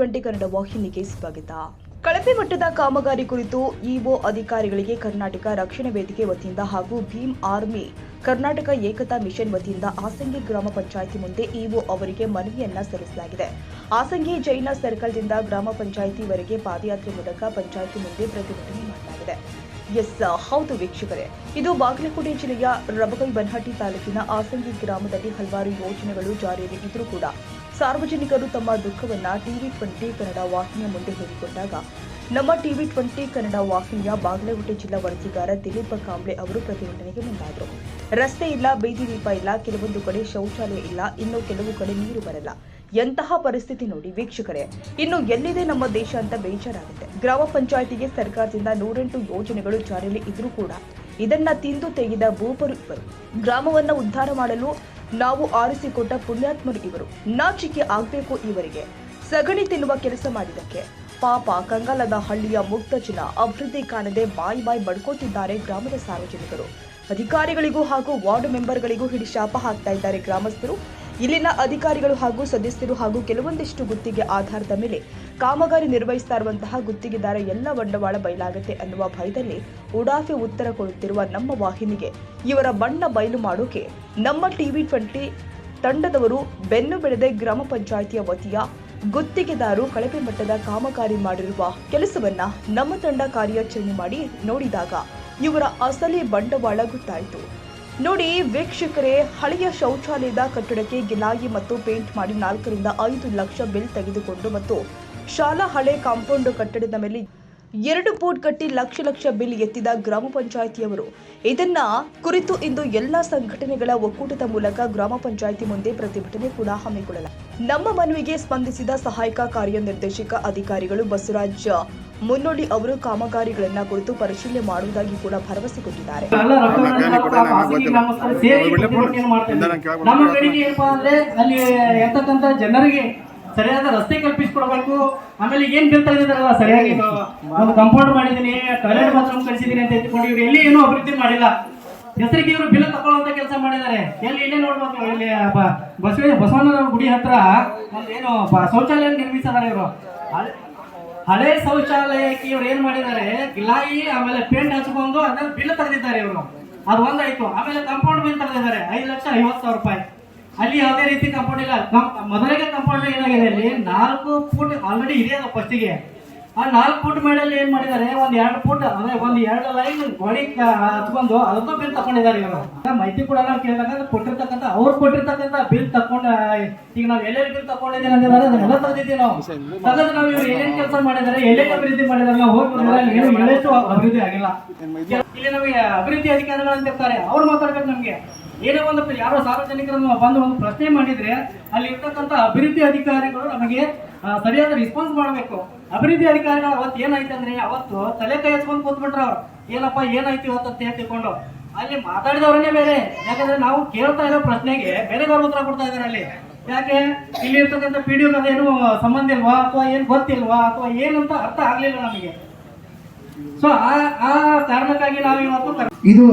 T20 Kannada ವಾಹಿನಿಗೆ ಸ್ವಾಗತ. ಕಳಪೆ ಮಟ್ಟದ ಕಾಮಗಾರಿ ಕುರಿತು ಇಒ ಅಧಿಕಾರಿಗಳಿಗೆ ಕರ್ನಾಟಕ ರಕ್ಷಣಾ ವೇದಿಕೆ ವತಿಯಿಂದ ಹಾಗೂ ಭೀಮ್ ಆರ್ಮಿ ಕರ್ನಾಟಕ ಏಕತಾ ಮಿಷನ್ ವತಿಯಿಂದ ಆಸಂಗಿ ಗ್ರಾಮ ಪಂಚಾಯಿತಿ ಮುಂದೆ ಇಒ ಅವರಿಗೆ ಮನವಿಯನ್ನ ಸಲ್ಲಿಸಲಾಗಿದೆ. ಆಸಂಗಿ ಜೈನ ಸರ್ಕಲ್ದಿಂದ ಗ್ರಾಮ ಪಂಚಾಯಿತಿವರೆಗೆ ಪಾದಯಾತ್ರೆ ಮೂಲಕ ಪಂಚಾಯಿತಿ ಮುಂದೆ ಪ್ರತಿಭಟನೆ ಮಾಡಲಾಗಿದೆ. ಹೌದು ವೀಕ್ಷಕರೇ, ಇದು ಬಾಗಲಕೋಟೆ ಜಿಲ್ಲೆಯ ರಬಕೈಬನಹಟ್ಟಿ ತಾಲೂಕಿನ ಆಸಂಗಿ ಗ್ರಾಮದಲ್ಲಿ ಹಲವಾರು ಯೋಜನೆಗಳು ಜಾರಿಯಲ್ಲಿ ಇದ್ರೂ ಕೂಡ ಸಾರ್ವಜನಿಕರು ತಮ್ಮ ದುಃಖವನ್ನ ಟಿವಿ20 ಕನ್ನಡ ವಾಹಿನಿಯ ಮುಂದೆ ಹೇಳಿಕೊಂಡಾಗ ನಮ್ಮ ಟಿವಿ20 ಕನ್ನಡ ವಾಹಿನಿಯ ಬಾಗಲಕೋಟೆ ಜಿಲ್ಲಾ ವರದಿಗಾರ ದಿಲೀಪ್ ಕಾಂಬ್ಳೆ ಅವರು ಪ್ರತಿಭಟನೆಗೆ ಮುಂದಾದರು. ರಸ್ತೆ ಇಲ್ಲ, ಬೀದಿ ದೀಪ ಇಲ್ಲ, ಕೆಲವೊಂದು ಕಡೆ ಶೌಚಾಲಯ ಇಲ್ಲ, ಇನ್ನು ಕೆಲವು ಕಡೆ ನೀರು ಬರಲ್ಲ. ಎಂತಹ ಪರಿಸ್ಥಿತಿ ನೋಡಿ ವೀಕ್ಷಕರೇ, ಇನ್ನು ಎಲ್ಲಿದೆ ನಮ್ಮ ದೇಶ ಅಂತ ಬೇಜಾರಾಗುತ್ತೆ. ಗ್ರಾಮ ಪಂಚಾಯಿತಿಗೆ ಸರ್ಕಾರದಿಂದ 108 ಯೋಜನೆಗಳು ಜಾರಿಯಲ್ಲಿ ಇದ್ರೂ ಕೂಡ ಇದನ್ನ ತಿಂದು ತೆಗೆದ ಭೂಪರು ಇವರು. ಗ್ರಾಮವನ್ನ ಉದ್ಧಾರ ಮಾಡಲು ನಾವು ಆರಿಸಿಕೊಟ್ಟ ಪುಣ್ಯಾತ್ಮರು ಇವರು. ನಾಚಿಕೆ ಆಗ್ಬೇಕು ಇವರಿಗೆ. ಸಗಣಿ ತಿನ್ನುವ ಕೆಲಸ ಮಾಡಿದಕ್ಕೆ ಪಾಪ ಕಂಗಾಲದ ಹಳ್ಳಿಯ ಮುಕ್ತ ಜನ ಅಭಿವೃದ್ಧಿ ಕಾಣದೆ ಬಾಯಿ ಬಡ್ಕೋತಿದ್ದಾರೆ ಗ್ರಾಮದ ಸಾರ್ವಜನಿಕರು. ಅಧಿಕಾರಿಗಳಿಗೂ ಹಾಗೂ ವಾರ್ಡ್ ಮೆಂಬರ್ಗಳಿಗೂ ಹಿಡಿಶಾಪ ಹಾಕ್ತಾ ಇದ್ದಾರೆ ಗ್ರಾಮಸ್ಥರು. ಇಲ್ಲಿನ ಅಧಿಕಾರಿಗಳು ಹಾಗೂ ಸದಸ್ಯರು ಹಾಗೂ ಕೆಲವೊಂದಿಷ್ಟು ಗುತ್ತಿಗೆ ಆಧಾರದ ಮೇಲೆ ಕಾಮಗಾರಿ ನಿರ್ವಹಿಸ್ತಾ ಇರುವಂತಹ ಗುತ್ತಿಗೆದಾರ ಎಲ್ಲ ಬಂಡವಾಳ ಬಯಲಾಗುತ್ತೆ ಅನ್ನುವ ಭಯದಲ್ಲಿ ಉಡಾಫೆ ಉತ್ತರ ಕೊಡುತ್ತಿರುವ ನಮ್ಮ ವಾಹಿನಿಗೆ ಇವರ ಬಣ್ಣ ಬಯಲು ಮಾಡೋಕೆ ನಮ್ಮ ಟಿವಿ20 ತಂಡದವರು ಬೆನ್ನು ಬೆಳೆದ ಗ್ರಾಮ ಪಂಚಾಯಿತಿಯ ವತಿಯ ಗುತ್ತಿಗೆದಾರರು ಕಳಪೆ ಮಟ್ಟದ ಕಾಮಗಾರಿ ಮಾಡಿರುವ ಕೆಲಸವನ್ನ ನಮ್ಮ ತಂಡ ಕಾರ್ಯಾಚರಣೆ ಮಾಡಿ ನೋಡಿದಾಗ ಇವರ ಅಸಲಿ ಬಂಡವಾಳ ಗೊತ್ತಾಯಿತು. ನೋಡಿ ವೀಕ್ಷಕರೇ, ಹಳೆಯ ಶೌಚಾಲಯದ ಕಟ್ಟಡಕ್ಕೆ ಗಿಲಾಯಿ ಮತ್ತು ಪೇಂಟ್ ಮಾಡಿ 4 ರಿಂದ 5 ಲಕ್ಷ ಬಿಲ್ ತೆಗೆದುಕೊಂಡು ಮತ್ತು ಶಾಲಾ ಹಳೆ ಕಾಂಪೌಂಡ್ ಕಟ್ಟಡದ ಮೇಲೆ 2 ಫೂಟ್ ಕಟ್ಟಿ ಲಕ್ಷ ಬಿಲ್ ಎತ್ತಿದ ಗ್ರಾಮ ಪಂಚಾಯಿತಿಯವರು. ಇದನ್ನ ಕುರಿತು ಇಂದು ಎಲ್ಲಾ ಸಂಘಟನೆಗಳ ಒಕ್ಕೂಟದ ಮೂಲಕ ಗ್ರಾಮ ಪಂಚಾಯಿತಿ ಮುಂದೆ ಪ್ರತಿಭಟನೆ ಕೂಡ ಹಮ್ಮಿಕೊಳ್ಳಲಾಗಿದೆ. ನಮ್ಮ ಮನವಿಗೆ ಸ್ಪಂದಿಸಿದ ಸಹಾಯಕ ಕಾರ್ಯನಿರ್ದೇಶಕ ಅಧಿಕಾರಿಗಳು ಬಸವರಾಜ್ ಮುನ್ನೋಳಿ ಅವರು ಕಾಮಗಾರಿಗಳನ್ನ ಕುರಿತು ಪರಿಶೀಲನೆ ಮಾಡುವುದಾಗಿ ಕೂಡ ಭರವಸೆ ಕೊಟ್ಟಿದ್ದಾರೆ. ನಮ್ಮ ಕಡೆಗೆ ಏನಪ್ಪಾ ಅಂದ್ರೆ ಅಲ್ಲಿ ಇರ್ತಕ್ಕಂಥ ಜನರಿಗೆ ಸರಿಯಾದ ರಸ್ತೆ ಕಲ್ಪಿಸಿಕೊಡ್ಬೇಕು. ಆಮೇಲೆ ಏನ್ ಬಿಲ್ ತೆಗೆದಿದಾರಲ್ಲ ಸರಿಯಾಗಿ ಒಂದು ಕಾಂಪೌಂಡ್ ಮಾಡಿದೀನಿ, ಟಾಯ್ಲೆಟ್ ಬಾತ್ರೂಮ್ ಕಳಿಸಿದೀನಿ ಅಂತ ಎತ್ಕೊಂಡು ಇವ್ರು ಎಲ್ಲಿ ಏನೂ ಅಭಿವೃದ್ಧಿ ಮಾಡಿಲ್ಲ. ಹೆಸರಿಗೆ ಇವರು ಬಿಲ್ ತಗೊಳ್ಳುವಂತ ಕೆಲಸ ಮಾಡಿದ್ದಾರೆ. ಇಲ್ಲೇ ನೋಡ್ಬೇಕು, ಇಲ್ಲಿ ಬಸವಣ್ಣನ ಗುಡಿ ಹತ್ರ ಒಂದು ಏನು ಶೌಚಾಲಯ ನಿರ್ಮಿಸಿದ್ದಾರೆ ಇವರು. ಹಳೆ ಶೌಚಾಲಯಕ್ಕೆ ಇವ್ರು ಏನ್ ಮಾಡಿದ್ದಾರೆ, ಗಿಲಾಯಿ ಆಮೇಲೆ ಪೇಂಟ್ ಹಚ್ಕೊಂಡು ಅದನ್ನ ಬಿಲ್ ತೆಗೆದಿದ್ದಾರೆ ಇವರು. ಅದು ಒಂದಾಯ್ತು. ಆಮೇಲೆ ಕಾಂಪೌಂಡ್ ಬಿಲ್ ತೆಗೆದಿದ್ದಾರೆ 5,50,000 ರೂಪಾಯಿ. ಅಲ್ಲಿ ಯಾವುದೇ ರೀತಿ ಕಾಂಪೌಂಡ್ ಇಲ್ಲ. ಮೊದಲಿಗೆ ಕಾಂಪೌಂಡ್ ಏನಾಗಿದೆ, ಅಲ್ಲಿ 4 ಫೂಟ್ ಆಲ್ರೆಡಿ ಇದೆ ಅದು ಫಸ್ಟಿಗೆ. ಆ 4 ಫೂಟ್ ಮೇಡಲ್ಲಿ ಏನ್ ಮಾಡಿದ್ದಾರೆ, ಒಂದ್ 2 ಫೂಟ್ ಅಂದ್ರೆ ಒಂದ್ 2 ಲೈನ್ ಗೋಡಿ ಹಚ್ಕೊಂಡು ಅದಕ್ಕೂ ಬಿಲ್ ತಕೊಂಡಿದ್ದಾರೆ ಇವರು. ಮಾಹಿತಿ ಕೂಡ ನಾವು ಕೇಳಿದಾಗ ಕೊಟ್ಟಿರ್ತಕ್ಕಂಥ ಅವ್ರು ಕೊಟ್ಟಿರ್ತಕ್ಕಂಥ ಬಿಲ್ ತಕೊಂಡ ಈಗ ನಾವು ಎಲ್ಲೆಲ್ಲಿ ಬಿಲ್ ತಕೊಂಡಿದ್ದೀವಿ ಅಂದಿದ್ದಾರೆ, ಅದನ್ನೆಲ್ಲ ತೆಗೆದಿದ್ದೀವಿ ನಾವು. ತೆಗೆದು ನಾವು ಇವ್ರು ಏನೇನು ಕೆಲಸ ಮಾಡಿದ್ದಾರೆ, ಎಲ್ಲೆಲ್ಲಿ ಅಭಿವೃದ್ಧಿ ಮಾಡಿದ್ದಾರೆ ನಾವು ಹೋಗಿ ಏನು ಎಳೆಷ್ಟು ಅಭಿವೃದ್ಧಿ ಆಗಿಲ್ಲ. ಇಲ್ಲಿ ನಮಗೆ ಅಭಿವೃದ್ಧಿ ಅಧಿಕಾರಿಗಳು ಅಂತ ಇರ್ತಾರೆ, ಅವ್ರು ಮಾತಾಡ್ಬೇಕು. ನಮ್ಗೆ ಏನೋ ಒಂದು ಯಾರೋ ಸಾರ್ವಜನಿಕರನ್ನು ಬಂದು ಒಂದು ಪ್ರಶ್ನೆ ಮಾಡಿದ್ರೆ ಅಲ್ಲಿ ಇರ್ತಕ್ಕಂಥ ಅಭಿವೃದ್ಧಿ ಅಧಿಕಾರಿಗಳು ನಮಗೆ ಸರಿಯಾದ ರೆಸ್ಪಾನ್ಸ್ ಮಾಡಬೇಕು. ಅಭಿವೃದ್ಧಿ ಅಧಿಕಾರಿಗಳು ಅವತ್ತು ಏನಾಯ್ತು ಅಂದ್ರೆ ಅವತ್ತು ತಲೆ ಕೈ ಹಚ್ಕೊಂಡು ಕೂತ್ಬಿಟ್ರ ಅವ್ರು. ಏನಪ್ಪ ಏನಾಯ್ತು ಇವತ್ತು ಅಂತ ಹೇಳ್ತಿಕೊಂಡು ಅಲ್ಲಿ ಮಾತಾಡಿದವ್ರನ್ನೇ ಬೇರೆ. ಯಾಕಂದ್ರೆ ನಾವು ಕೇಳ್ತಾ ಇರೋ ಪ್ರಶ್ನೆಗೆ ಬೇರೆದವ್ರು ಉತ್ತರ ಕೊಡ್ತಾ ಇದಾರೆ ಅಲ್ಲಿ. ಯಾಕೆ ಇಲ್ಲಿ ಇರ್ತಕ್ಕಂಥ PDO ಅದೇನು ಸಂಬಂಧ ಇಲ್ವಾ ಅಥವಾ ಏನ್ ಗೊತ್ತಿಲ್ವಾ ಅಥವಾ ಏನಂತ ಅರ್ಥ ಆಗ್ಲಿಲ್ಲ ನಮಗೆ. ಸೊ ಆ ಕಾರಣಕ್ಕಾಗಿ ನಾವು ಇವತ್ತು ಇದು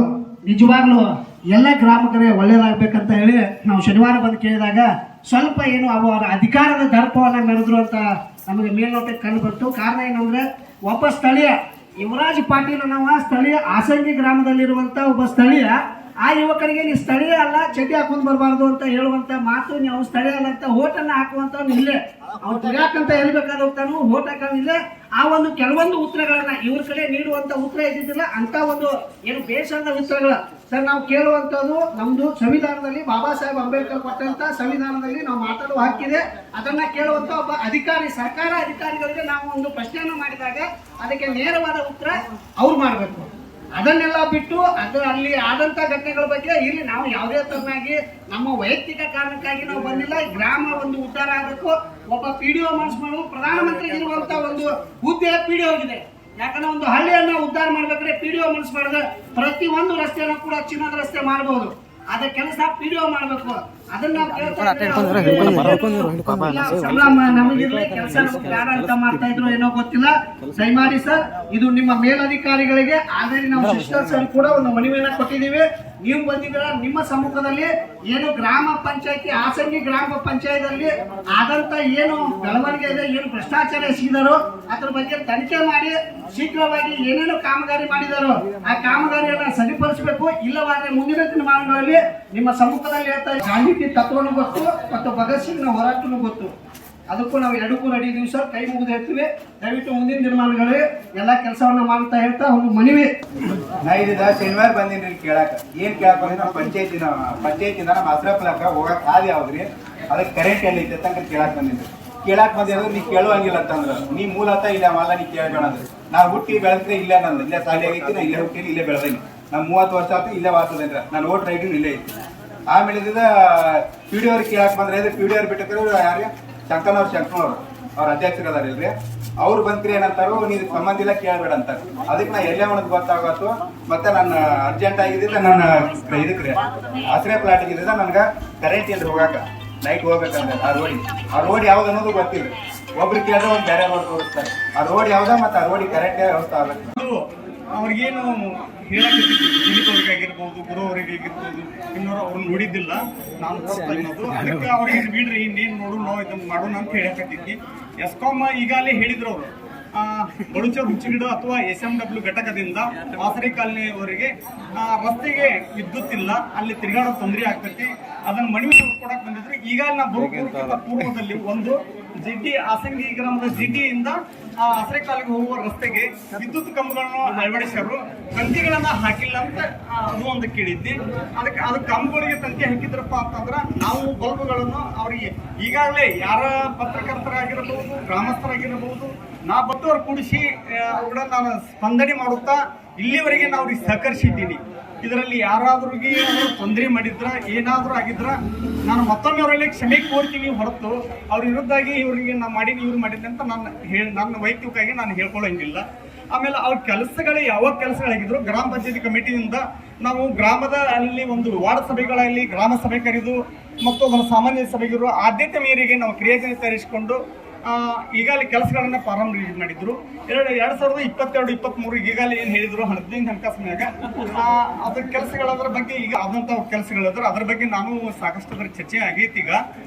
ನಿಜವಾಗ್ಲೂ ಎಲ್ಲ ಗ್ರಾಮಕರೇ ಒಳ್ಳೇದಾಗಬೇಕಂತ ಹೇಳಿ ನಾವು ಶನಿವಾರ ಬಂದು ಕೇಳಿದಾಗ ಸ್ವಲ್ಪ ಏನು ಅವರ ಅಧಿಕಾರದ ದರ್ಪವನ್ನು ಮೆರೆದ್ರು ಅಂತ ನಮಗೆ ಮೇಲ್ನೋಟಕ್ಕೆ ಕಂಡು ಬಂತು. ಕಾರಣ ಏನಂದ್ರೆ ಒಬ್ಬ ಸ್ಥಳೀಯ ಯುವರಾಜ್ ಪಾಟೀಲ್ ನಾವು ಸ್ಥಳೀಯ ಆಸಂಗಿ ಗ್ರಾಮದಲ್ಲಿರುವಂಥ ಒಬ್ಬ ಸ್ಥಳೀಯ ಆ ಯುವಕರಿಗೆ ನೀವು ಸ್ಥಳೀಯ ಅಲ್ಲ, ಚಟಿ ಹಾಕೊಂಡು ಬರಬಾರ್ದು ಅಂತ ಹೇಳುವಂಥ ಮಾತು, ನೀವು ಸ್ಥಳೀಯ ಅಲ್ಲ ಅಂತ ಹೋಟನ್ನ ಹಾಕುವಂಥವ್ನು ಇಲ್ಲೇ ಅವ್ನು ತಿರ್ಗಾಕಂತ ಹೇಳ್ಬೇಕಾದ ಹೋಗ್ತಾನು ಹೋಟ್ ಹಾಕೋನಿಲ್ಲೇ. ಆ ಒಂದು ಕೆಲವೊಂದು ಉತ್ತರಗಳನ್ನ ಇವ್ರ ಕಡೆ ನೀಡುವಂಥ ಉತ್ತರ ಇದ್ದಿದ್ದಿಲ್ಲ. ಅಂತ ಒಂದು ಏನು ಬೇಸರದ ಉತ್ತರಗಳು ಸರ್ ನಾವು ಕೇಳುವಂಥದ್ದು ನಮ್ದು ಸಂವಿಧಾನದಲ್ಲಿ ಬಾಬಾ ಸಾಹೇಬ್ ಅಂಬೇಡ್ಕರ್ ಕೊಟ್ಟಂತ ಸಂವಿಧಾನದಲ್ಲಿ ನಾವು ಮಾತಾಡುವ ಹಕ್ಕಿದೆ. ಅದನ್ನ ಕೇಳುವಂತ ಒಬ್ಬ ಅಧಿಕಾರಿ, ಸರ್ಕಾರ ಅಧಿಕಾರಿಗಳಿಗೆ ನಾವು ಒಂದು ಪ್ರಶ್ನೆಯನ್ನು ಮಾಡಿದಾಗ ಅದಕ್ಕೆ ನೇರವಾದ ಉತ್ತರ ಅವ್ರು ಮಾಡಬೇಕು. ಅದನ್ನೆಲ್ಲ ಬಿಟ್ಟು ಅಲ್ಲಿ ಆದಂತ ಘಟನೆಗಳ ಬಗ್ಗೆ ಇಲ್ಲಿ ನಾವು ಯಾವುದೇ ತರನಾಗಿ ನಮ್ಮ ವೈಯಕ್ತಿಕ ಕಾರಣಕ್ಕಾಗಿ ನಾವು ಬಂದಿಲ್ಲ. ಗ್ರಾಮ ಒಂದು ಉದ್ಧಾರ ಆಗಬೇಕು. ಒಬ್ಬ PDO ಮನಸ್ಸು ಮಾಡೋದು ಪ್ರಧಾನಮಂತ್ರಿ ಇರುವಂತ ಒಂದು ಹುದ್ದೆ PDO ಆಗಿದೆ. ಯಾಕಂದ್ರೆ ಒಂದು ಹಳ್ಳಿಯನ್ನ ಉದ್ಧಾರ ಮಾಡ್ಬೇಕಾದ್ರೆ PDO ಮನಸ್ಸು ಮಾಡಿದ್ರೆ ಪ್ರತಿ ಒಂದು ರಸ್ತೆಯನ್ನು ಕೂಡ ಚಿನ್ನದ ರಸ್ತೆ ಮಾಡಬಹುದು. ಅದ ಕೆಲಸ PDO ಮಾಡಬೇಕು. ಅದನ್ನ ನಾವು ಕೇಳ್ತಾ ನಮಗಿರ್ಲಿ ಕೆಲಸ ಬೇಡ ಅಂತ ಮಾಡ್ತಾ ಇದ್ರು ಏನೋ ಗೊತ್ತಿಲ್ಲ. ದಯಮಾಡಿ ಸರ್, ಇದು ನಿಮ್ಮ ಮೇಲಧಿಕಾರಿಗಳಿಗೆ ಆಲ್ರೆಡಿ ನಾವು ಸಿಸ್ಟರ್ಸ್ ಅಲ್ಲಿ ಕೂಡ ಒಂದು ಮನವಿಯನ್ನ ಕೊಟ್ಟಿದ್ದೀವಿ. ನೀವು ಬಂದಿದ್ದೀರಾ, ನಿಮ್ಮ ಸಮ್ಮುಖದಲ್ಲಿ ಏನು ಗ್ರಾಮ ಪಂಚಾಯತಿ ಹಾಸಂಗಿ ಗ್ರಾಮ ಪಂಚಾಯತಿಯಲ್ಲಿ ಆದಂತ ಏನು ಬೆಳವಣಿಗೆ ಇದೆ, ಏನು ಭ್ರಷ್ಟಾಚಾರ ಎಸಗಿದಾರೋ ಅದ್ರ ಬಗ್ಗೆ ತನಿಖೆ ಮಾಡಿ ಶೀಘ್ರವಾಗಿ ಏನೇನು ಕಾಮಗಾರಿ ಮಾಡಿದಾರೋ ಆ ಕಾಮಗಾರಿಯನ್ನ ಸರಿಪಡಿಸಬೇಕು. ಇಲ್ಲವಾದ್ರೆ ಮುಂದಿನ ದಿನಮಾನಗಳಲ್ಲಿ ನಿಮ್ಮ ಸಮ್ಮುಖದಲ್ಲಿ ಹೇಳ್ತಾ ಗಾಂಧೀಜಿ ತತ್ವನೂ ಗೊತ್ತು ಮತ್ತು ಭಗತ್ ಸಿಂಗ್ನ ಹೋರಾಟನೂ ಗೊತ್ತು. ಅದಕ್ಕೂ ನಾವು ಎರಡಕ್ಕೂ ರೆಡಿ ಇದೀವಿ ಸರ್, ಕೈ ಮುಗಿದು ಹೇಳ್ತೀವಿ. ದಯವಿಟ್ಟು ಮುಂದಿನ ದಿನಮಾನಗಳಲ್ಲಿ ಎಲ್ಲ ಕೆಲಸವನ್ನ ಮಾಡ್ತಾ ಹೇಳ್ತಾ ಒಂದು ಮನವಿ. ನಾ ಇದ್ದ ಶನಿವಾರ ಬಂದಿನಿ ಕೇಳಾಕ. ಏನ್ ಕೇಳಕ್ ಬಂದ್ರೆ ನಮ್ಮ ಪಂಚಾಯತಿಂದ ನಮ್ಮ ಹಸ್ರಪ್ಲಕ್ಕ ಹೋಗಕ್ ಹಾದಿ ಯಾವ್ದ್ರಿ, ಅದಕ್ಕೆ ಕರೆಂಟ್ ಎಲ್ಲಿ ಐತೆ ಅಂತ ಕೇಳಾಕ್ ಬಂದಿದ್ರಿ. ಕೇಳಾಕ್ ಬಂದಿರೋದು ನೀ ಕೇಳುವಂಗಿಲ್ಲ ಅಂತಂದ್ರ ನೀ ಮೂಲತಃ ಇಲ್ಲ ಮಾಲ ನೀ ಕೇಳಬೇಡಂದ್ರಿ. ನಾವು ಹುಟ್ಟಿ ಬೆಳೆದ್ರೆ ಇಲ್ಲೇ ನಂದು ಇಲ್ಲೇ ಸಾಲಿ ಆಗೈತಿ, ನಾ ಇಲ್ಲೇ ಹುಟ್ಟಿನಿ ಇಲ್ಲೇ ಬೆಳೆದೀನಿ. ನಾವು 30 ವರ್ಷ ಆಯ್ತು ಇಲ್ಲೇ ವಾಸದೇನ್ರ, ನಾನು ಓಟ್ ರೈಟಿಂಗ್ ಇಲ್ಲೇ ಐತಿ. ಆಮೇಲೆ ಪಿ ಡಿ ಅವ್ರಿಗೆ ಕೇಳಾಕ್ ಬಂದ್ರೆ ಪಿ ಡಿ ಅವ್ರು ಬಿಟ್ಟರು ಯಾರಿಗೆ ಶಂಕನವ್ರು ಅವ್ರ ಅಧ್ಯಕ್ಷರು ಅದಾರಿಲ್ರಿ, ಅವ್ರು ಬಂದ್ರಿ ಏನಂತಾರು ನೀನು ಸಂಬಂಧ ಇಲ್ಲ ಕೇಳಬೇಡ ಅಂತಾರೆ. ಅದಕ್ಕೆ ನಾ ಎಲ್ಲೇ ಮಾಡೋದು ಗೊತ್ತಾಗತ್ತು. ಮತ್ತೆ ನಾನು ಅರ್ಜೆಂಟ್ ಆಗಿದ್ದಿಲ್ಲ, ನನ್ನ ಇದಕ್ರಿ ಹಸಿರೆ ಪ್ಲಾಟ್ ಇದ್ದಿದ್ದ ನನ್ಗೆ ಕರೆಂಟ್ ಇಲ್ಲಿ ಹೋಗಾಕ ನೈಟ್ ಹೋಗ್ಬೇಕಂದ್ರೆ ಆ ರೋಡ್ ಯಾವ್ದು ಅನ್ನೋದು ಗೊತ್ತಿಲ್ಲ. ಒಬ್ರು ಕೇಳಿದ್ರೆ ಒಂದು ಬೇರೆ ರೋಡ್ ತೋರಿಸ್ತಾರೆ. ಆ ರೋಡ್ ಯಾವ್ದ ಮತ್ತೆ ಆ ರೋಡಿಗೆ ಕರೆಂಟ್ ವ್ಯವಸ್ಥೆ ಆಗ್ಬೇಕು. ಅವ್ರಿಗೇನು ಹೇಳಕ್ಕೆ ದಿಲೀಪ್ ಅವ್ರಿಗಾಗಿರ್ಬೋದು, ಗುರು ಅವರಿಗಾಗಿರ್ಬೋದು, ಇನ್ನೋರು ಅವ್ರನ್ನ ನೋಡಿದ್ದಿಲ್ಲ ನಾನು ಅನ್ನೋದು. ಅದಕ್ಕೆ ಅವ್ರಿಗೆ ಬಿಡ್ರಿ ಇನ್ನೇನು ನೋಡು ನಾವು ಇದನ್ನು ಮಾಡೋಣ ಅಂತ ಹೇಳಕತ್ತಿದ್ವಿ. ಎಸ್ಕಾಮ್ ಈಗಾಗಲೇ ಹೇಳಿದ್ರು ಅವರು ಬಳುಚೂರು ಹುಚ್ಚಿಗಿಡ ಅಥವಾ SMW ಘಟಕದಿಂದ ವಾಸರಿ ಕಾಲನಿಯವರೆಗೆ ರಸ್ತೆಗೆ ವಿದ್ಯುತ್ ಇಲ್ಲ, ಅಲ್ಲಿ ತಿರುಗಾಡೋ ತೊಂದರೆ ಆಗ್ತೈತಿ, ಅದನ್ನ ಮನವಿ ಕೊಡಕ್ ಬಂದಿದ್ರು. ಈಗಾಗಲೇ ನಾವು ಬರೋಕ್ಕಿಂತ ಪೂರ್ವದಲ್ಲಿ ಒಂದು ಜಿಡ್ಡಿ ಹಾಸಂಗಿ ಗ್ರಾಮದ ಜಿಡ್ಡಿಯಿಂದ ಹಸರೆ ಕಾಲಿಗೆ ಹೋಗುವ ರಸ್ತೆಗೆ ವಿದ್ಯುತ್ ಕಂಬಗಳನ್ನು ಅಳವಡಿಸ್ಯಾರು, ತಂತಿಗಳನ್ನ ಹಾಕಿಲ್ಲ ಅಂತ ಅದು ಒಂದು ಕೇಳಿದ್ದೆ. ಅದು ಕಂಬಗಳಿಗೆ ತಂತಿ ಹಾಕಿದ್ರಪ್ಪ ಅಂತಂದ್ರ ನಾವು ಬಲ್ಬ್ಗಳನ್ನು ಅವ್ರಿಗೆ ಈಗಾಗಲೇ ಯಾರ ಪತ್ರಕರ್ತರಾಗಿರಬಹುದು, ಗ್ರಾಮಸ್ಥರಾಗಿರಬಹುದು, ನಾ ಬತ್ತವ್ರು ಕೂಡಿಸಿ ಕೂಡ ನಾನು ಸ್ಪಂದನೆ ಮಾಡುತ್ತಾ ಇಲ್ಲಿವರೆಗೆ ನಾವು ಅವ್ರಿಗೆ ಸಹಕರಿಸಿದ್ದೀನಿ. ಇದರಲ್ಲಿ ಯಾರಾದ್ರಿಗೆ ತೊಂದರೆ ಮಾಡಿದ್ರ ಏನಾದ್ರೂ ಆಗಿದ್ರ ನಾನು ಮತ್ತೊಮ್ಮೆ ಅವರಲ್ಲಿ ಕ್ಷಮೆ ಕೋರ್ತೀನಿ ಹೊರತು ಅವ್ರ ವಿರುದ್ಧಾಗಿ ಇವ್ರಿಗೆ ನಾ ಮಾಡೀನಿ ಇವ್ರು ಮಾಡಿದ್ದೆ ಅಂತ ನನ್ನ ವೈಯಕ್ತಿಕವಾಗಿ ನಾನು ಹೇಳ್ಕೊಳ್ಳಂಗಿಲ್ಲ. ಆಮೇಲೆ ಅವ್ರ ಕೆಲಸಗಳು ಯಾವ ಕೆಲಸಗಳಾಗಿದ್ರು ಗ್ರಾಮ ಪಂಚಾಯತಿ ಕಮಿಟಿಯಿಂದ ನಾವು ಗ್ರಾಮದ ಅಲ್ಲಿ ಒಂದು ವಾರ್ಡ್ ಸಭೆಗಳಲ್ಲಿ ಗ್ರಾಮ ಸಭೆ ಕರೆದು ಮತ್ತು ಅದನ್ನು ಸಾಮಾನ್ಯ ಸಭೆಗಿರುವ ಆದ್ಯತೆ ಮೇರೆಗೆ ನಾವು ಕ್ರಿಯಾಜನೆ ತಯಾರಿಸಿಕೊಂಡು ಈಗಾಗಲೇ ಕೆಲಸಗಳನ್ನ ಪ್ರಾರಂಭ ಮಾಡಿದ್ರು. 2022-23 ಈಗಾಗಲೇ ಏನು ಹೇಳಿದ್ರು 15 ಹಣಕಾಸಿನಾಗ ಅದ್ರ ಕೆಲಸಗಳದ್ರ ಬಗ್ಗೆ ಈಗ ಆದಂತ ಕೆಲಸಗಳದ್ರ ಅದ್ರ ಬಗ್ಗೆ ನಾನು ಸಾಕಷ್ಟು ಅದ್ರ ಚರ್ಚೆ ಆಗೈತಿ. ಈಗ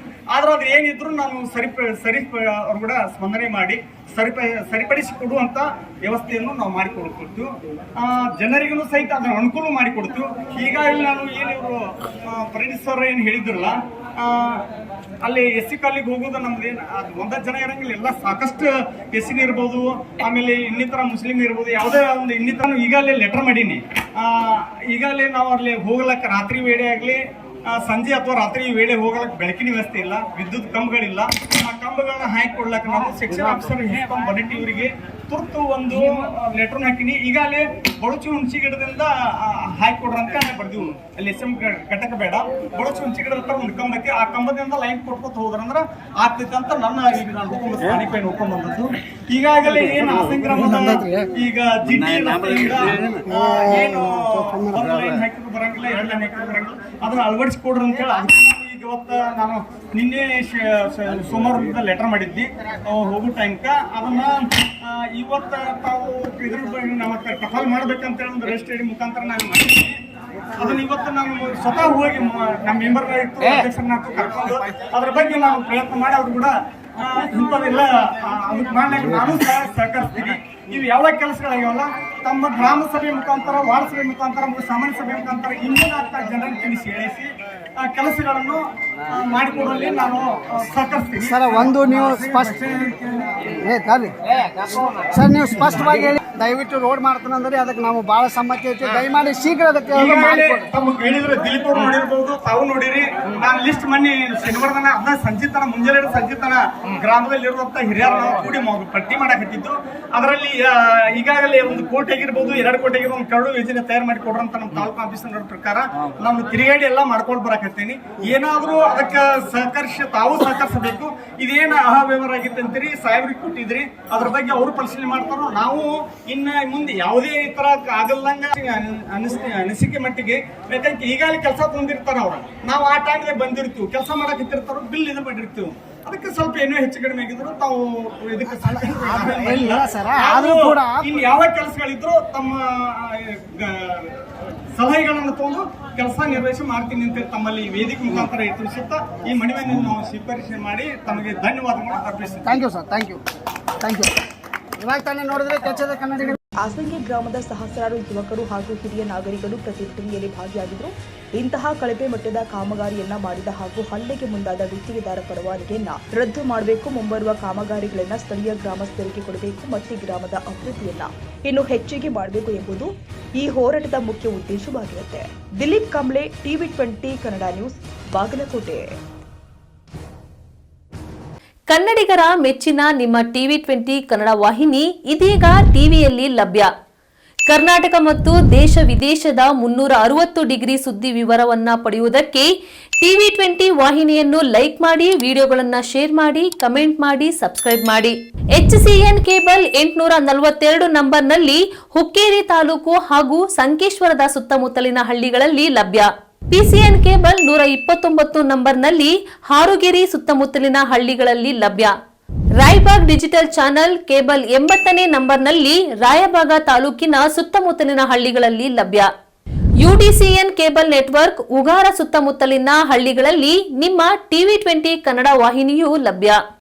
ಆದ್ರೆ ಅದು ಏನಿದ್ರು ನಾನು ಅವ್ರು ಕೂಡ ಸ್ಪಂದನೆ ಮಾಡಿ ಸರಿಪಡಿಸಿ ಕೊಡುವಂತ ವ್ಯವಸ್ಥೆಯನ್ನು ನಾವು ಮಾಡಿಕೊಡ್ತು. ಜನರಿಗೂ ಸಹಿತ ಅದನ್ನ ಅನುಕೂಲ ಮಾಡಿಕೊಡ್ತು. ಈಗಾಗಲೇ ನಾನು ಏನು ಇವರು ಪರಿಣಿತ ಸರ್ ಏನು ಹೇಳಿದ್ರಲ್ಲ, ಅಲ್ಲಿ SC ಕಾಲಿಗೆ ಹೋಗೋದು ನಮ್ದೇನು ಅದು ಒಂದಷ್ಟು ಜನ ಇರಂಗಿಲ್ಲ, ಎಲ್ಲ ಸಾಕಷ್ಟು SC ಇರ್ಬೋದು, ಆಮೇಲೆ ಇನ್ನಿತರ ಮುಸ್ಲಿಂ ಇರ್ಬೋದು, ಯಾವುದೇ ಒಂದು ಇನ್ನಿತರ ಈಗಾಗಲೇ ಲೆಟರ್ ಮಾಡೀನಿ. ಈಗಾಗಲೇ ನಾವು ಅಲ್ಲಿ ಹೋಗ್ಲಕ್ಕ ರಾತ್ರಿ ವೇಳೆ ಆಗಲಿ ಸಂಜೆ ಅಥವಾ ರಾತ್ರಿ ವೇಳೆ ಹೋಗಲಕ್ಕೆ ಬೆಳಕಿನ ವ್ಯವಸ್ಥೆ ಇಲ್ಲ, ವಿದ್ಯುತ್ ಕಂಬಗಳಿಲ್ಲ. ಆ ಕಂಬಗಳನ್ನ ಹಾಕಿ ಕೊಡ್ಲಕ್ಕೆ ನಾವು ಸೆಕ್ಷನ್ ಆಫೀಸರ್ ಬಡಟಿ ಇವರಿಗೆ ತುರ್ತು ಒಂದು ಲೆಟರ್ ಹಾಕಿನಿ. ಈಗಾಗಲೇ ಬಳುಚು ಹುಣಸಿ ಗಿಡದಿಂದ ಹಾಕಿ ಕೊಡ್ರಂತ ಬರ್ದಿವು. ಅಲ್ಲಿ SM ಘಟಕ ಬೇಡ, ಬಳುಚು ಹುಣಸಿ ಗಿಡದ ಹತ್ರ ಒಂದು ಕಂಬಕ್ಕೆ ಆ ಕಂಬದಿಂದ ಲೈನ್ ಕೊಟ್ಕೊತ ಹೋದ್ರಂದ್ರ ಆಗ್ತೈತೆ ಅಂತ ನನ್ನ ಈಗ ನಾನು ಹುಡ್ಕೊಂಡ್ ಬಂದದ್ದು. ಈಗಾಗಲೇ ಏನು ಆಸಂಗ್ರಾಮದ ಈಗ ಜಿಡ್ಡಿ ರಸ್ತೆಯಿಂದ ಏನು ಲೈನ್ ಹಾಕಿದ್ರು ಬರಂಗಿಲ್ಲ, 2 ಲೈನ್ ಹಾಕಿದ್ರು ಬರಂಗಿಲ್ಲ, ಅದನ್ನ ಅಳವಡಿಸಿಕೊಡ್ರಿ ಅಂತ ಹೇಳಿ ಈಗ ಇವತ್ತು ನಾನು ನಿನ್ನೆ ಸೋಮವಾರದಿಂದ ಲೆಟರ್ ಮಾಡಿದ್ವಿ ಹೋಗೋ ಟೈಮ್ಕ. ಅದನ್ನ ಇವತ್ತ ತಾವು ಇದ್ರ ಬಗ್ಗೆ ನಮ್ಮ ಟಫಾಲ್ ಮಾಡ್ಬೇಕಂತ ಹೇಳಿ ಒಂದು ರಿಜಿಸ್ಟ್ರಿ ಮುಖಾಂತರ ನಾನು ಮಾಡಿದ್ವಿ. ಅದನ್ನ ಇವತ್ತು ನಾನು ಸ್ವತಃ ಹೋಗಿ ನಮ್ಮ ಮೆಂಬರ್ ಅಧ್ಯಕ್ಷರನ್ನ ಕರ್ಕೊಂಡು ಅದ್ರ ಬಗ್ಗೆ ನಾವು ಪ್ರಯತ್ನ ಮಾಡಿ ಅವ್ರು ಕೂಡ ಇಂಥವೆಲ್ಲ ಅದಕ್ಕೆ ಮಾಡ್ಲಿಕ್ಕೆ ನಾನು ಸಹಕರಿಸ್ತೀನಿ. ಇವು ಯಾವ ಕೆಲಸಗಳಾಗ್ಯಾವಲ್ಲ ತಮ್ಮ ಗ್ರಾಮ ಸಭೆ ಮುಖಾಂತರ, ವಾರ್ಡ್ ಸಭೆ ಮುಖಾಂತರ, ಸಾಮಾನ್ಯ ಸಭೆ ಮುಖಾಂತರ ಇನ್ನೇನು ಆಗ್ತಾ ಜನರನ್ನು ತಿಳಿಸಿ ಹೇಳಿಸಿ ಕೆಲಸಗಳನ್ನು ಮಾಡಿಕೊಡುವಲ್ಲಿ ನಾನು ಸಹಕರಿಸ್ತೀನಿ. ಸರ್, ಒಂದು ನೀವು ಸರ್ ನೀವು ಸ್ಪಷ್ಟವಾಗಿ ಹೇಳಿ ದಯವಿಟ್ಟು ರೋಡ್ ಮಾಡ್ತಾನಂದ್ರೆ ಅದಕ್ಕೆ ನಾವು ಬಹಳ ಸಮ್ಮತಿ ಐತಿ. ದಯಮಾಡಿ ಶೀಘ್ರ ಅದಕ್ಕೆ ತಮಗೆ ಹೇಳಿದ್ರೆ ದಿಲೀಪ್ ಅವ್ರು ನೋಡಿರ್ಬೋದು, ತಾವು ನೋಡಿರಿ. ನಾನು ಲಿಸ್ಟ್ ಮನ್ನಿ ಶನಿವಾರದನ ಅದನ್ನ ಸಂಜಿತನ ಮುಂಜಾನೆ ಸಂಜಿತನ ಗ್ರಾಮದಲ್ಲಿ ಇರುವಂತ ಹಿರಿಯರು ನಾವು ಕೂಡಿ ಪಟ್ಟಿ ಮಾಡಕತ್ತಿದ್ದು. ಅದರಲ್ಲಿ ಈಗಾಗಲೇ 1 ಕೋಟಿ ಆಗಿರ್ಬೋದು, 2 ಕೋಟಿ ಆಗಿರ್ಬೋದು, ಒಂದು ಕರಡು ಯೋಜನೆ ತಯಾರು ಮಾಡಿ ಕೊಡ್ರಂತ ನಮ್ಮ ತಾಲೂಕು ಆಫೀಸರ್ ಪ್ರಕಾರ ನಾನು ತಿರುಗಾಡಿ ಎಲ್ಲ ಮಾಡ್ಕೊಂಡು ಬರಕತ್ತೀನಿ. ಏನಾದ್ರೂ ಅದಕ್ಕೆ ತಾವು ಸಹಕರಿಸಬೇಕು. ಇದೇನು ಅವ್ಯವಹಾರ ಆಗಿತ್ತು ಅಂತೀರಿ, ಸಾಹೇಬ್ರಿಗೆ ಕೊಟ್ಟಿದ್ರಿ, ಅದ್ರ ಬಗ್ಗೆ ಅವರು ಪರಿಶೀಲನೆ ಮಾಡ್ತಾರೋ. ನಾವು ಇನ್ನು ಮುಂದೆ ಯಾವುದೇ ಈ ತರ ಆಗಲ್ಲಂಗ ಅನಿಸಿಕೆ ಮಟ್ಟಿಗೆ, ಯಾಕಂದ್ರೆ ಈಗಾಗಲೇ ಕೆಲಸ ತಂದಿರ್ತಾರ ಅವ್ರ, ನಾವು ಆ ಟೈಮ್ಗೆ ಬಂದಿರ್ತೀವಿ, ಕೆಲಸ ಮಾಡಕತ್ತಿರ್ತಾರೋ, ಬಿಲ್ ಇದು ಮಾಡಿರ್ತೀವಿ. ಅದಕ್ಕೆ ಸ್ವಲ್ಪ ಏನೋ ಹೆಚ್ಚು ಕಡಿಮೆ ಆಗಿದ್ರು ತಾವು ಇದಕ್ಕೆ ಇನ್ನು ಯಾವ ಕೆಲಸಗಳಿದ್ರು ತಮ್ಮ ಸಲಹೆಗಳನ್ನು ತಗೊಂಡು ಕೆಲಸ ನಿರ್ವಹಿಸಿ ಮಾಡ್ತೀನಿ ಅಂತ ತಮ್ಮಲ್ಲಿ ವೇದಿಕೆ ಮುಖಾಂತರ ತಿಳಿಸುತ್ತಾ ಈ ಮನವಿಯನ್ನು ನಾವು ಸ್ವೀಕರಿಸಿ ಮಾಡಿ ತಮಗೆ ಧನ್ಯವಾದಗಳು ಅರ್ಪಿಸ್ತೀನಿ. Thank you sir, thank you. ಇವಾಗ ತಾನೇ ನೋಡಿದ್ರೆ ಕೆಚ್ಚದ ಕನ್ನಡಿಗರು ಆಸಂಗಿ ಗ್ರಾಮದ ಸಹಸ್ರಾರು ಯುವಕರು ಹಾಗೂ ಹಿರಿಯ ನಾಗರಿಕರು ಪ್ರತಿಭಟನೆಯಲ್ಲಿ ಭಾಗಿಯಾಗಿದ್ದರು. ಇಂತಹ ಕಳಪೆ ಮಟ್ಟದ ಕಾಮಗಾರಿಯನ್ನ ಮಾಡಿದ ಹಾಗೂ ಹಲ್ಲೆಗೆ ಮುಂದಾದ ಗುತ್ತಿಗೆದಾರ ಪರವಾನಗಿಯನ್ನ ರದ್ದು ಮಾಡಬೇಕು. ಮುಂಬರುವ ಕಾಮಗಾರಿಗಳನ್ನ ಸ್ಥಳೀಯ ಗ್ರಾಮಸ್ಥರಿಗೆ ಕೊಡಬೇಕು ಮತ್ತು ಗ್ರಾಮದ ಅಭಿವೃದ್ಧಿಯನ್ನ ಇನ್ನು ಹೆಚ್ಚಿಗೆ ಮಾಡಬೇಕು ಎಂಬುದು ಈ ಹೋರಾಟದ ಮುಖ್ಯ ಉದ್ದೇಶವಾಗಿರುತ್ತೆ. Dileep Kamble, TV20 Kannada news, Bagalkote. ಕನ್ನಡಿಗರ ಮೆಚ್ಚಿನ ನಿಮ್ಮ TV20 ಕನ್ನಡ ವಾಹಿನಿ ಇದೀಗ ಟಿವಿಯಲ್ಲಿ ಲಭ್ಯ. ಕರ್ನಾಟಕ ಮತ್ತು ದೇಶ ವಿದೇಶದ 360 ಡಿಗ್ರಿ ಸುದ್ದಿ ವಿವರವನ್ನ ಪಡೆಯುವುದಕ್ಕೆ TV20 ವಾಹಿನಿಯನ್ನು ಲೈಕ್ ಮಾಡಿ, ವಿಡಿಯೋಗಳನ್ನು ಶೇರ್ ಮಾಡಿ, ಕಮೆಂಟ್ ಮಾಡಿ, ಸಬ್ಸ್ಕ್ರೈಬ್ ಮಾಡಿ. HCN ಕೇಬಲ್ 842 ನಂಬರ್ನಲ್ಲಿ ಹುಕ್ಕೇರಿ ತಾಲೂಕು ಹಾಗೂ ಸಂಕೇಶ್ವರದ ಸುತ್ತಮುತ್ತಲಿನ ಹಳ್ಳಿಗಳಲ್ಲಿ ಲಭ್ಯ. PCN ಕೇಬಲ್ 129 ನಂಬರ್ನಲ್ಲಿ ಹಾರುಗೆರೆ ಸುತ್ತಮುತ್ತಲಿನ ಹಳ್ಳಿಗಳಲ್ಲಿ ಲಭ್ಯ. ರಾಯಬಾಗ್ ಡಿಜಿಟಲ್ ಚಾನೆಲ್ ಕೇಬಲ್ 80ನೇ ನಂಬರ್ನಲ್ಲಿ ರಾಯಬಾಗ ತಾಲೂಕಿನ ಸುತ್ತಮುತ್ತಲಿನ ಹಳ್ಳಿಗಳಲ್ಲಿ ಲಭ್ಯ. UDCN ಕೇಬಲ್ ನೆಟ್ವರ್ಕ್ ಉಗಾರ ಸುತ್ತಮುತ್ತಲಿನ ಹಳ್ಳಿಗಳಲ್ಲಿ ನಿಮ್ಮ TV20 ಕನ್ನಡ ವಾಹಿನಿಯೂ ಲಭ್ಯ.